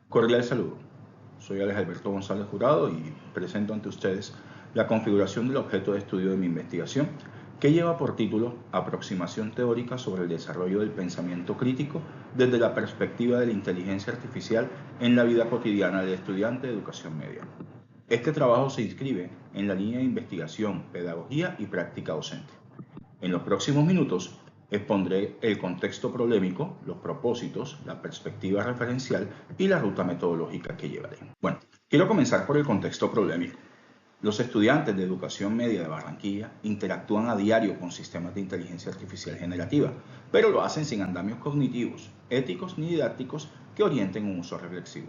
Cordial saludo. Soy Alex Alberto González Jurado y presento ante ustedes la configuración del objeto de estudio de mi investigación, que lleva por título Aproximación teórica sobre el desarrollo del pensamiento crítico desde la perspectiva de la inteligencia artificial en la vida cotidiana del estudiante de educación media. Este trabajo se inscribe en la línea de investigación, pedagogía y práctica docente. En los próximos minutos expondré el contexto problemático, los propósitos, la perspectiva referencial y la ruta metodológica que llevaré. Bueno, quiero comenzar por el contexto problemático. Los estudiantes de educación media de Barranquilla interactúan a diario con sistemas de inteligencia artificial generativa, pero lo hacen sin andamios cognitivos, éticos ni didácticos que orienten un uso reflexivo.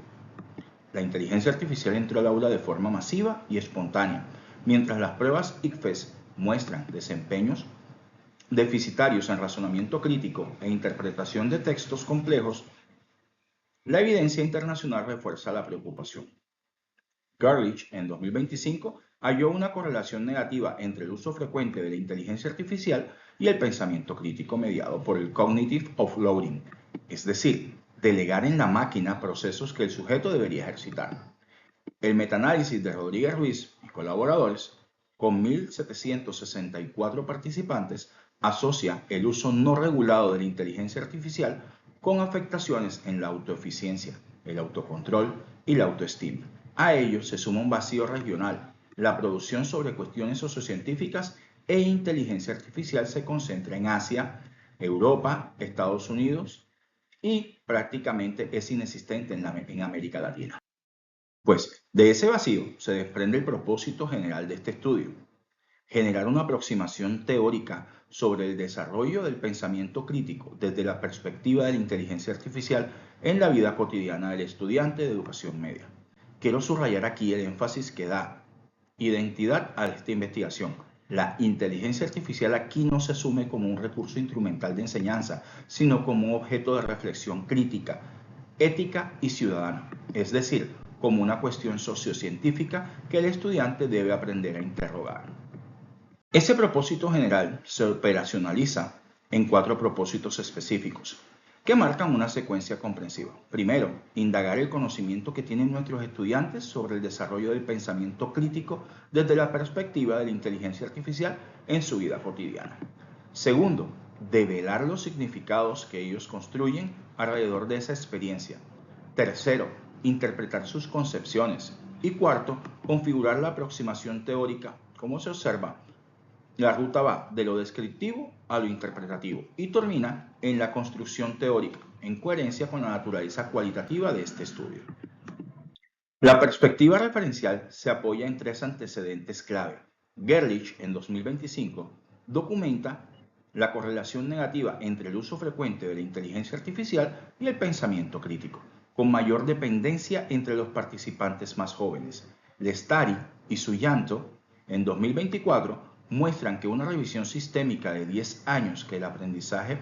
La inteligencia artificial entró al aula de forma masiva y espontánea, mientras las pruebas ICFES muestran desempeños deficitarios en razonamiento crítico e interpretación de textos complejos. La evidencia internacional refuerza la preocupación. Gerlich, en 2025, halló una correlación negativa entre el uso frecuente de la inteligencia artificial y el pensamiento crítico mediado por el cognitive offloading, es decir, delegar en la máquina procesos que el sujeto debería ejercitar. El metaanálisis de Rodríguez Ruiz y colaboradores, con 1.764 participantes, asocia el uso no regulado de la inteligencia artificial con afectaciones en la autoeficiencia, el autocontrol y la autoestima. A ello se suma un vacío regional. La producción sobre cuestiones sociocientíficas e inteligencia artificial se concentra en Asia, Europa, Estados Unidos y prácticamente es inexistente en América Latina. Pues de ese vacío se desprende el propósito general de este estudio: generar una aproximación teórica sobre el desarrollo del pensamiento crítico desde la perspectiva de la inteligencia artificial en la vida cotidiana del estudiante de educación media. Quiero subrayar aquí el énfasis que da identidad a esta investigación. La inteligencia artificial aquí no se asume como un recurso instrumental de enseñanza, sino como un objeto de reflexión crítica, ética y ciudadana, es decir, como una cuestión sociocientífica que el estudiante debe aprender a interrogar. Ese propósito general se operacionaliza en 4 propósitos específicos que marcan una secuencia comprensiva. Primero, indagar el conocimiento que tienen nuestros estudiantes sobre el desarrollo del pensamiento crítico desde la perspectiva de la inteligencia artificial en su vida cotidiana. Segundo, develar los significados que ellos construyen alrededor de esa experiencia. Tercero, interpretar sus concepciones. Y cuarto, configurar la aproximación teórica. Como se observa, la ruta va de lo descriptivo a lo interpretativo y termina en la construcción teórica, en coherencia con la naturaleza cualitativa de este estudio. La perspectiva referencial se apoya en 3 antecedentes clave. Gerlich, en 2025, documenta la correlación negativa entre el uso frecuente de la inteligencia artificial y el pensamiento crítico, con mayor dependencia entre los participantes más jóvenes. Lestari y Suyanto, en 2024, muestran que una revisión sistémica de 10 años que el aprendizaje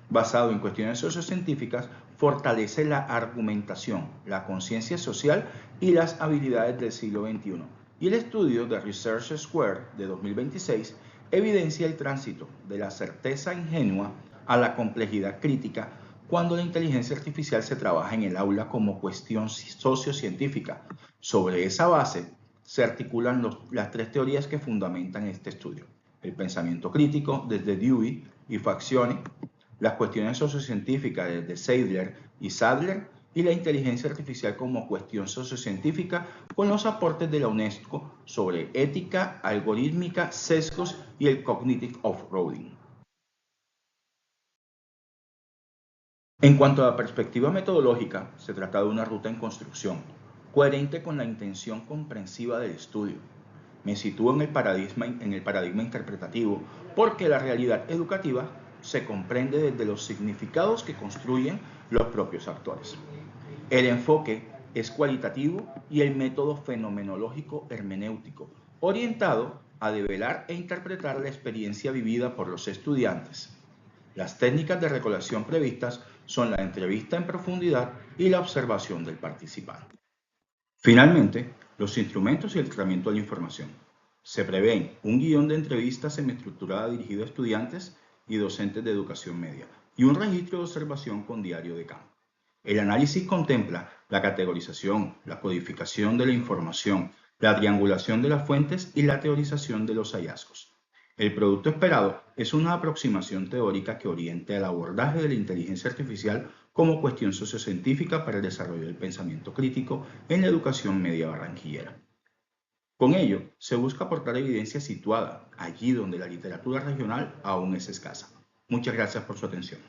basado en cuestiones sociocientíficas fortalece la argumentación, la conciencia social y las habilidades del siglo XXI. Y el estudio de Research Square de 2026 evidencia el tránsito de la certeza ingenua a la complejidad crítica cuando la inteligencia artificial se trabaja en el aula como cuestión sociocientífica. Sobre esa base se articulan las 3 teorías que fundamentan este estudio: el pensamiento crítico desde Dewey y Faccioni, las cuestiones sociocientíficas desde Seidler y Sadler, y la inteligencia artificial como cuestión sociocientífica con los aportes de la UNESCO sobre ética, algorítmica, sesgos y el cognitive off-roading. En cuanto a la perspectiva metodológica, se trata de una ruta en construcción, coherente con la intención comprensiva del estudio. Me sitúo en el paradigma interpretativo porque la realidad educativa se comprende desde los significados que construyen los propios actores. El enfoque es cualitativo y el método fenomenológico hermenéutico, orientado a develar e interpretar la experiencia vivida por los estudiantes. Las técnicas de recolección previstas son la entrevista en profundidad y la observación del participante. Finalmente, los instrumentos y el tratamiento de la información. Se prevén un guión de entrevista semiestructurada dirigido a estudiantes y docentes de educación media y un registro de observación con diario de campo. El análisis contempla la categorización, la codificación de la información, la triangulación de las fuentes y la teorización de los hallazgos. El producto esperado es una aproximación teórica que oriente al abordaje de la inteligencia artificial como cuestión sociocientífica para el desarrollo del pensamiento crítico en la educación media barranquillera. Con ello, se busca aportar evidencia situada allí donde la literatura regional aún es escasa. Muchas gracias por su atención.